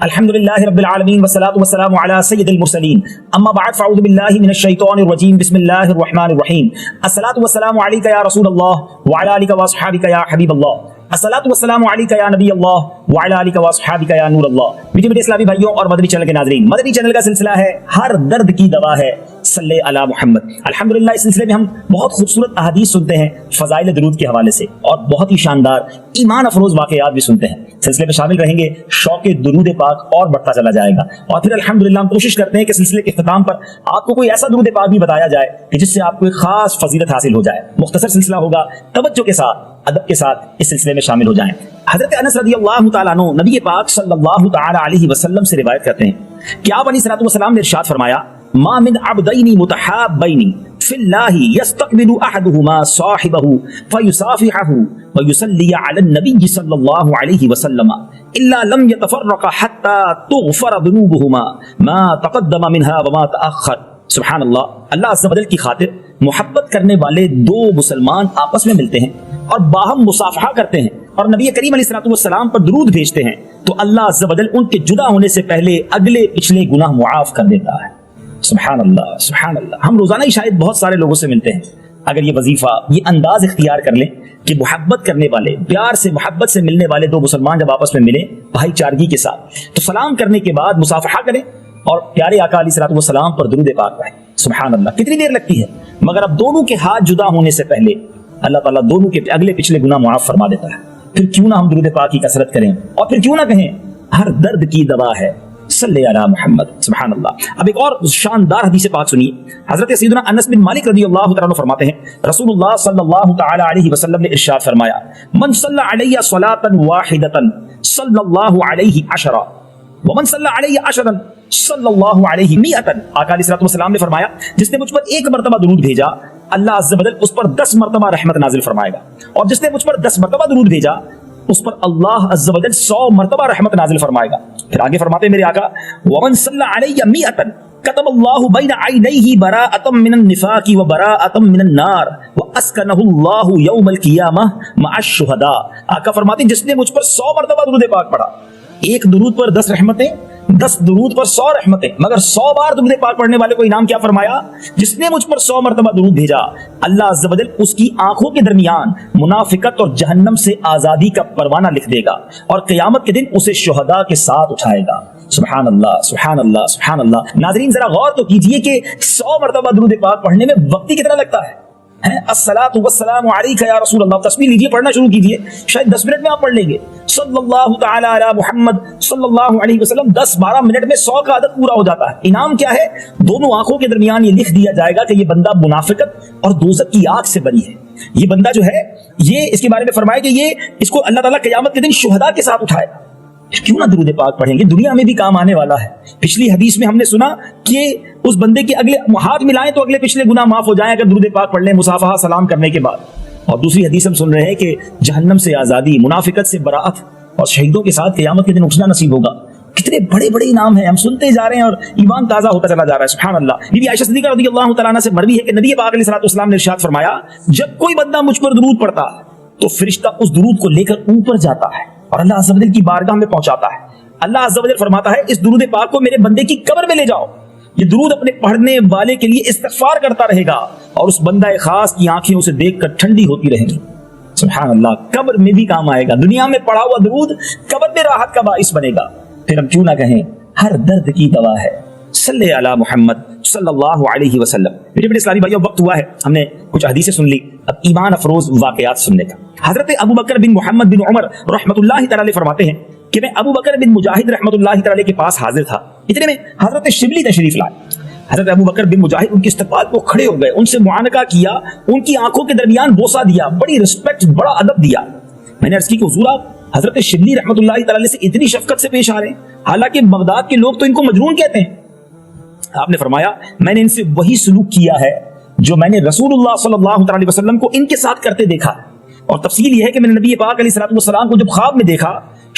الحمدللہ رب العالمین والصلاة والسلام علی سید المرسلین اما بعد فاعوذ باللہ من الشیطان الرجیم بسم اللہ الرحمن الرحیم الصلاة والسلام علیک یا رسول اللہ وعلی آلک واصحابک یا حبیب اللہ الصلاة والسلام علیک یا نبی اللہ وعلی آلک واصحابک یا نور اللہ۔ میٹھے میٹھے اسلامی بھائیوں اور مدنی چینل کے ناظرین، مدنی چینل کا سلسلہ ہے ہر درد کی دوا ہے صلی علی محمد۔ الحمدللہ اس سلسلے میں ہم بہت خوبصورت احادیث سنتے ہیں فضائل درود کے حوالے سے، اور بہت ہی شاندار ایمان افروز واقعات بھی سنتے ہیں۔ سلسلے میں شامل رہیں گے، شوق درود پاک اور بڑھتا چلا جائے گا، اور پھر الحمدللہ ہم کوشش کرتے ہیں کہ سلسلے کے اختتام پر آپ کو کوئی ایسا درود پاک بھی بتایا جائے کہ جس سے آپ کو ایک خاص فضیلت حاصل ہو جائے۔ مختصر سلسلہ ہوگا، توجہ کے ساتھ ادب کے ساتھ اس سلسلے میں شامل ہو جائیں۔ حضرت انس رضی اللہ تعالیٰ عنہ نبی پاک صلی اللہ تعالیٰ علیہ وسلم سے روایت کرتے ہیں کہ آپ علیہ الصلوۃ والسلام نے ارشاد فرمایا، ما من عبدین متحابین فی اللہ یستقبل احدہما صاحبہ فیصافحہ ویصلی علی النبی صلی اللہ علیہ وسلم الا لم یتفرقا حتی تغفر ذنوبہما ما تقدم منہا وما تأخر۔ سبحان اللہ، اللہ عز و جل کی خاطر محبت کرنے والے دو مسلمان آپس میں ملتے ہیں اور باہم مصافحہ کرتے ہیں اور نبی کریم علیہ الصلوۃ والسلام پر درود بھیجتے ہیں تو اللہ عز و جل ان کے جدا ہونے سے پہلے اگلے پچھلے گناہ معاف کر دیتا ہے۔ سبحان اللہ سبحان اللہ۔ ہم روزانہ ہی شاید بہت سارے لوگوں سے ملتے ہیں، اگر یہ وظیفہ، یہ انداز اختیار کر لیں کہ محبت کرنے والے، پیار سے محبت سے ملنے والے دو مسلمان جب آپس میں ملیں بھائی چارگی کے ساتھ، تو سلام کرنے کے بعد مصافحہ کریں اور پیارے آقا علیہ الصلوۃ والسلام پر درود پاک پڑھیں۔ سبحان اللہ، کتنی دیر لگتی ہے، مگر اب دونوں کے ہاتھ جدا ہونے سے پہلے اللہ تعالیٰ دونوں کے اگلے پچھلے گناہ معاف فرما دیتا ہے۔ پھر کیوں نہ ہم درود پاک کی کثرت کریں، اور پھر کیوں نہ کہیں ہر درد کی دوا ہے صلی علی محمد۔ سبحان اللہ۔ اب ایک اور شاندار حدیث پاک سنیے۔ حضرت سیدنا انس بن مالک رضی اللہ تعالیٰ عنہ فرماتے ہیں، رسول اللہ صلی اللہ تعالی علیہ وسلم نے ارشاد فرمایا، من صلی علی صلاۃ واحدۃ صلی اللہ علیہ عشرہ ومن صلی علیہ عشرا صلی اللہ علیہ مئۃ۔ آقا علیہ السلام نے فرمایا، جس نے مجھ پر ایک مرتبہ درود بھیجا اللہ عز و جل اس پر 10 مرتبہ رحمت نازل فرمائے گا، اور جس نے مجھ پر 10 مرتبہ درود بھیجا اس پر اللہ عز و جل 100 مرتبہ رحمت نازل فرمائے گا۔ پھر آگے فرماتے ہیں میرے آقا، ومن صلی علیہ مئۃ كتب اللہ بین عینیہ براءۃ من النفاق وبراءۃ من النار واسکنہ اللہ یوم القیامہ مع الشہداء۔ آقا فرماتے ہیں جس نے مجھ پر 100 مرتبہ درود پاک پڑھا، ایک درود پر 10 رحمتیں، 10 درود پر 100 رحمتیں، مگر 100 بار درود پاک پڑھنے والے کو انعام کیا فرمایا، جس نے مجھ پر 100 مرتبہ درود بھیجا اللہ عز و جل اس کی آنکھوں کے درمیان منافقت اور جہنم سے آزادی کا پروانہ لکھ دے گا، اور قیامت کے دن اسے شہداء کے ساتھ اٹھائے گا۔ سبحان اللہ سبحان اللہ سبحان اللہ۔ ناظرین ذرا غور تو کیجئے کہ 100 مرتبہ درود پاک پڑھنے میں وقت ہی کتنا لگتا ہے۔ الصلاۃ والسلام علیک یا رسول اللہ، تصویر لیجیے، پڑھنا شروع کیجیے، شاید 10 منٹ میں آپ پڑھ لیں گے صلی اللہ تعالی علی محمد صلی اللہ علیہ وسلم، 10-12 منٹ میں 100 کا عدد پورا ہو جاتا ہے۔ انعام کیا ہے؟ دونوں آنکھوں کے درمیان یہ لکھ دیا جائے گا کہ یہ بندہ منافقت اور دوزخ کی آگ سے بری ہے، یہ بندہ جو ہے، یہ اس کے بارے میں فرمایا کہ یہ اس کو اللہ تعالیٰ قیامت کے دن شہداء کے ساتھ اٹھائے گا۔ کیوں نہ درود پاک پڑھیں گے، دنیا میں بھی کام آنے والا ہے۔ پچھلی حدیث میں ہم نے سنا کہ اس بندے کے اگلے ہاتھ ملائیں تو اگلے پچھلے گناہ معاف ہو جائیں اگر درود پاک پڑھ لیں مصافحہ سلام کرنے کے بعد، اور دوسری حدیث ہم سن رہے ہیں کہ جہنم سے آزادی، منافقت سے براءت، اور شہیدوں کے ساتھ قیامت کے دن اٹھنا نصیب ہوگا۔ کتنے بڑے بڑے انعام ہیں، ہم سنتے جا رہے ہیں اور ایمان تازہ ہوتا چلا جا رہا ہے۔ سبحان اللہ۔ بی بی عائشہ صدیقہ رضی اللہ تعالیٰ عنہ سے مروی ہے کہ نبی پاک علیہ الصلوۃ والسلام نے ارشاد فرمایا، جب کوئی بندہ مجھ پر درود پڑھتا تو فرشتہ اس درود کو لے کر اوپر جاتا ہے اور اللہ عز و جل کی بارگاہ میں پہنچاتا ہے۔ اللہ عز و جل فرماتا ہے، اس درود پاک کو میرے بندے کی قبر میں لے جاؤ، یہ درود اپنے پڑھنے والے کے لیے استغفار کرتا رہے گا اور اس بندہ خاص کی آنکھیں اسے دیکھ کر ٹھنڈی ہوتی رہیں گی۔ سبحان اللہ، قبر میں بھی کام آئے گا، دنیا میں پڑھا ہوا درود قبر میں راحت کا باعث بنے گا۔ پھر ہم کیوں نہ کہیں ہر درد کی دوا ہے صلی علی محمد صلی اللہ علیہ وسلم۔ میرے بڑے اسلامی بھائیوں، وقت ہوا ہے، ہم نے کچھ حدیثیں سن لی، اب ایمان افروز واقعات سننے کا۔ حضرت ابو بکر بن محمد بن عمر رحمۃ اللہ تعالی فرماتے ہیں کہ میں ابو بکر بن مجاہد رحمۃ اللہ تعالی کے پاس حاضر تھا، اتنے میں حضرت شبلی تشریف لائے۔ حضرت ابو بکر بن مجاہد ان کے استقبال کو کھڑے ہو گئے، ان سے معانقہ کیا، ان کی آنکھوں کے درمیان بوسہ دیا، بڑی رسپیکٹ، بڑا ادب دیا۔ میں نے عرض کی کہ حضور آپ حضرت شبلی رحمۃ اللہ تعالی سے اتنی شفقت سے پیش آ رہے ہیں، حالانکہ بغداد کے لوگ تو ان کو مجنون کہتے ہیں۔ آپ نے فرمایا، میں نے ان سے وہی سلوک کیا ہے جو میں نے رسول اللہ صلی اللہ علیہ وسلم کو ان کے ساتھ کرتے دیکھا، اور تفصیل یہ ہے کہ میں نے نبی پاک علیہ الصلوۃ والسلام کو جب خواب میں دیکھا،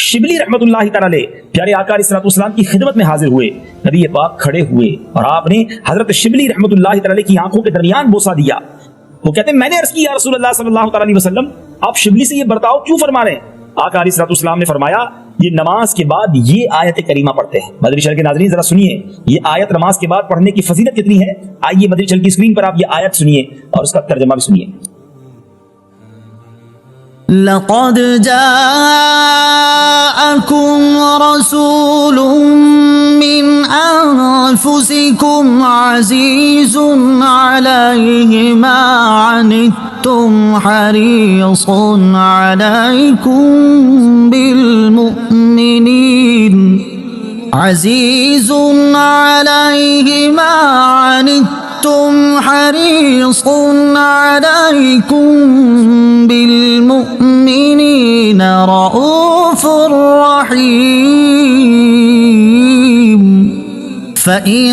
شبلی رحمۃ اللہ تعالی پیارے آقا علیہ الصلوۃ والسلام کی خدمت میں حاضر ہوئے، نبی پاک کھڑے ہوئے اور آپ نے حضرت شبلی رحمۃ اللہ تعالی کی آنکھوں کے درمیان بوسہ دیا۔ وہ کہتے ہیں، میں نے عرض کی، یا رسول اللہ صلی اللہ علیہ وسلم، آپ شبلی سے یہ برتاؤ کیوں فرما رہے ہیں؟ آقا علیہ الصلوۃ والسلام نے فرمایا، یہ نماز کے بعد یہ آیت کریمہ پڑھتے ہیں. مدنی چینل کے ناظرین ذرا سنیے یہ آیت نماز کے بعد پڑھنے کی فضیلت کتنی ہے. آئیے مدنی چینل کی اسکرین پر آپ یہ آیت سنیے اور اس کا ترجمہ بھی سنیے. لقد جاءكم رسول من أنفسكم عزيز عليه ما عنتم حريص عليكم بالمؤمنين عزيز عليه ما عنتم حريص عليكم بالمؤمنين رؤوف رحيم فإن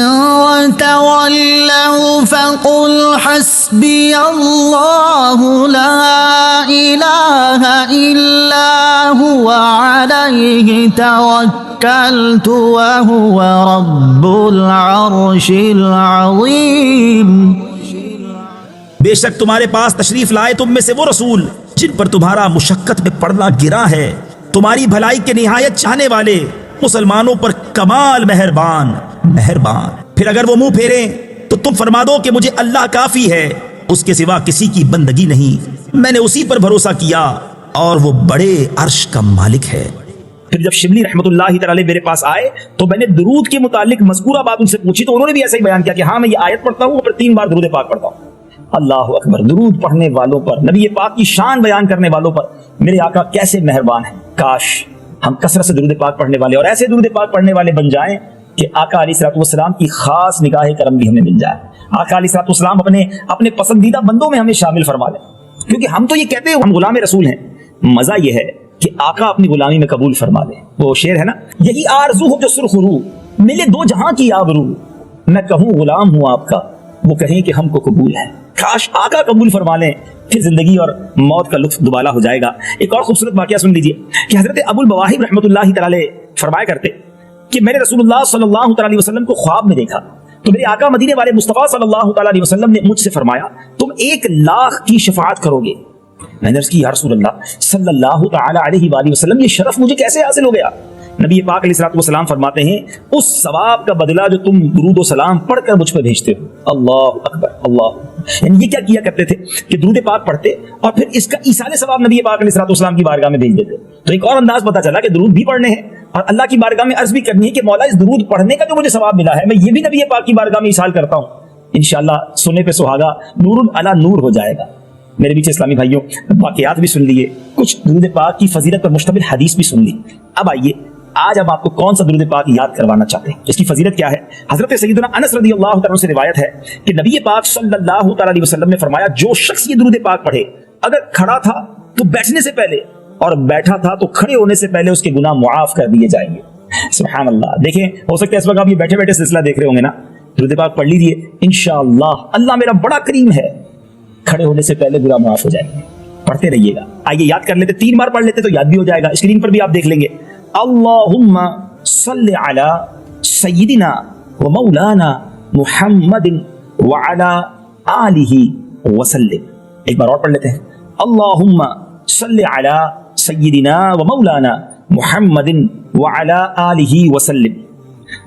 تولوا فقل حسبي الله لا إله إلا هو عليه توكلت وهو رب العرش العظيم. بے شک تمہارے پاس تشریف لائے تم میں سے وہ رسول جن پر تمہارا مشقت میں پردہ گرا ہے، تمہاری بھلائی کے نہایت چاہنے والے، مسلمانوں پر کمال مہربان. پھر اگر وہ منہ پھیریں تو تم فرما دو کہ مجھے اللہ کافی ہے، اس کے سوا کسی کی بندگی نہیں، میں نے اسی پر بھروسہ کیا اور وہ بڑے عرش کا مالک ہے. پھر جب شبلی رحمۃ اللہ تعالی میرے پاس آئے تو میں نے درود کے متعلق مذکورہ بات ان سے پوچھی تو انہوں نے بھی ایسا ہی بیان کیا کہ ہاں میں یہ آیت پڑھتا ہوں اور 3 بار درود پاک پڑھتا ہوں. اللہ اکبر. درود پڑھنے والوں پر، نبی پاک کی شان بیان کرنے والوں پر میرے آقا کیسے مہربان ہیں. کاش ہم کثرت سے درود پاک پڑھنے والے اور ایسے درود پاک پڑھنے والے بن جائیں کہ آقا علیہ الصلوۃ والسلام کی خاص نگاہ کرم بھی ہمیں مل جائے. آقا علیہ الصلوۃ والسلام اپنے پسندیدہ بندوں میں ہمیں شامل فرما لیں، کیونکہ ہم تو یہ کہتے ہیں ہم غلام رسول ہیں. مزہ یہ ہے کہ آقا اپنی غلامی میں قبول فرما لیں. وہ شعر ہے نا، یہی آرزو ہو جو سرخ رو ملے 2 جہاں کی آبرو، میں کہوں غلام ہوں آپ کا وہ کہیں کہ ہم کو قبول ہے. کاش آقا قبول فرما لیں، پھر زندگی اور موت کا لطف دوبالا ہو جائے گا. ایک اور خوبصورت واقعہ سن لیجئے کہ حضرت ابو البواہب رحمۃ اللہ تعالی فرمایا کرتے کہ میں نے رسول اللہ صلی اللہ تعالی علیہ وسلم کو خواب میں دیکھا تو میرے آقا مدینے والے مصطفیٰ صلی اللہ تعالی علیہ وسلم نے مجھ سے فرمایا تم 1,00,000 کی شفاعت کرو گے. میں نے عرض کی یا رسول اللہ صلی اللہ تعالی علیہ وآلہ وسلم یہ شرف مجھے کیسے حاصل ہو گیا؟ نبی پاک علیہ الصلوۃ والسلام فرماتے ہیں اس ثواب کا بدلہ جو تم درود و سلام پڑھ کر مجھ پہ بھیجتے ہو. اللہ اکبر. اللہ یعنی یہ کیا کیا کرتے تھے کہ درود پاک پڑھتے اور پھر اس کا ایصال ثواب نبی پاک علیہ الصلوۃ والسلام کی بارگاہ میں بھیج دیتے. تو ایک اور انداز پتہ چلا کہ درود بھی پڑھنے ہیں اور اللہ کی بارگاہ میں عرض بھی کرنی ہے کہ مولا اس درود پڑھنے کا جو مجھے ثواب ملا ہے میں یہ بھی نبی پاک کی بارگاہ میں ایصال کرتا ہوں. انشاءاللہ سونے پہ سہاگا نور علی نور ہو جائے گا. میرے بیچ اسلامی بھائیوں واقعات بھی سن لیے، کچھ درود پاک کی فضیلت پر مشتمل حدیث بھی سن لی. اب آئیے آج ہم آپ کو کون سا درود پاک یاد کروانا چاہتے ہیں، اس کی فضیلت کیا ہے. حضرت سیدنا انس رضی اللہ تعالیٰ سے روایت ہے کہ نبی پاک صلی اللہ تعالیٰ علیہ وسلم نے فرمایا جو شخص یہ درود پاک پڑھے اگر کھڑا تھا تو بیٹھنے سے پہلے اور بیٹھا تھا تو کھڑے ہونے سے پہلے اس کے گناہ معاف کر دیے جائیں گے. سبحان اللہ. دیکھیں ہو سکتا ہے اس وقت آپ یہ بیٹھے بیٹھے سلسلہ دیکھ رہے ہوں گے نا، درود پاک پڑھ لیجیے انشاءاللہ اللہ میرا بڑا کریم ہے، کھڑے ہونے سے پہلے گناہ معاف ہو جائیں گے. پڑھتے رہیے گا. آئیے یاد کر لیتے، 3 بار پڑھ لیتے تو یاد بھی ہو جائے گا. اسکرین پر بھی آپ دیکھ لیں گے. اللہم صلی علی سیدنا و مولانا محمد وعلی آلہ وسلم. ایک بار اور پڑھ لیتے ہیں. اللہم صلی علی سیدنا و مولانا محمد وعلی آلہ وسلم.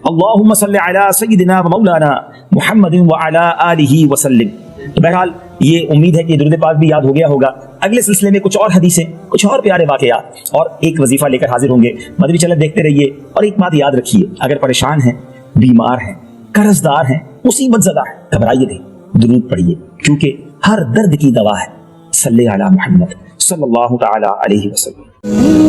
اللہم صلی علی سیدنا و مولانا محمد وعلی آلہ وسلم. تو بہرحال یہ امید ہے کہ درود پاک بھی یاد ہو گیا ہوگا. اگلے سلسلے میں کچھ اور حدیثیں، کچھ اور پیارے واقعات اور ایک وظیفہ لے کر حاضر ہوں گے. مدنی چینل دیکھتے رہیے اور ایک بات یاد رکھیے، اگر پریشان ہیں، بیمار ہیں، قرض دار ہیں، مصیبت زدہ ہیں، گھبرائیے نہیں، درود پڑھیے کیونکہ ہر درد کی دوا ہے. صلی علی محمد صلی اللہ تعالی علیہ وسلم.